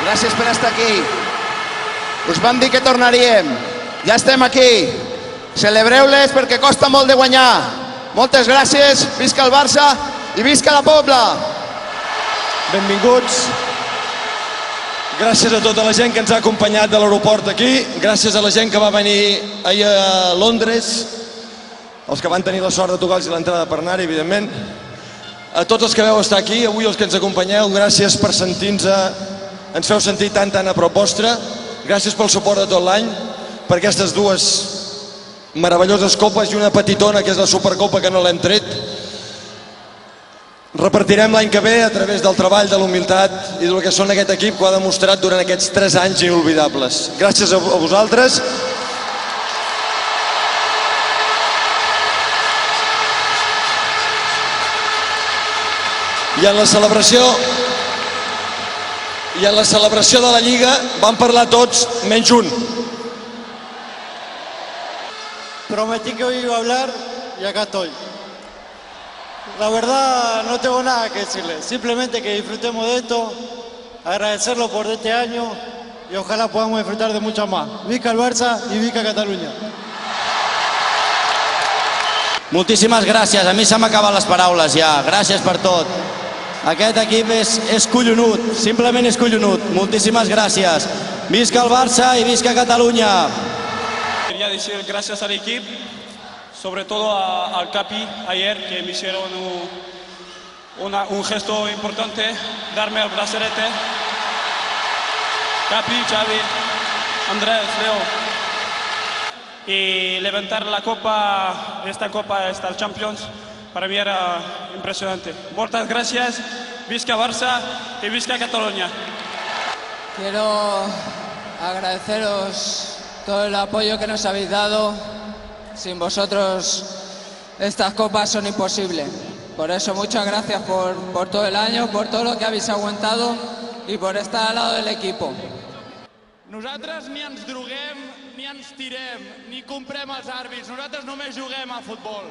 gràcies per estar aquí. Us vam dir que tornaríem. Ja estem aquí. Celebreu-les perquè costa molt de guanyar. Moltes gràcies, visca el Barça i visca la Pobla! Benvinguts. Gràcies a tota la gent que ens ha acompanyat de l'aeroport aquí. Gràcies a la gent que va venir ahir a Londres, els que van tenir la sort de tocar-los l'entrada per anar-hi, evidentment. A tots els que vau estar aquí, avui els que ens acompanyeu, gràcies per sentir-nos, ens feu sentir tan a prop vostre. Gràcies pel suport de tot l'any, per aquestes dues meravelloses copes i una petitona que és la Supercopa que no l'hem tret. Repartirem l'any que ve a través del treball, de la humilitat i del que són aquest equip que ho ha demostrat durant aquests 3 anys inolvidables. Gràcies a vosaltres. I en la celebració de la Lliga van parlar tots menys un. Prometí que hoy iba a hablar y acá estoy. La verdad no tengo nada que decirles, simplemente que disfrutemos de esto, agradecerlo por este año y ojalá podamos disfrutar de muchas más. Visca el Barça y visca Catalunya. Moltíssimes gràcies, a mi se m'acaben les paraules ja, gràcies per tot. Aquest equip és collonut, simplement és collonut, moltíssimes gràcies. Visca el Barça i visca Catalunya. Quería decir gracias al equipo, sobre todo al Capi ayer, que me hicieron un gesto importante, darme el brazalete. Capi, Xavi, Andrés, Leo. Y levantar la copa, esta Champions, para mí era impresionante. Muchas gracias, visca Barça y visca Cataluña. Quiero agradeceros todo el apoyo que nos habéis dado. Sin vosotros estas copas son imposibles. Por eso muchas gracias por todo el año, por todo lo que habéis aguantado y por estar al lado del equipo. Nosaltres ni ens droguem, ni ens tirem, ni comprem els àrbits. Nosaltres només juguem a futbol.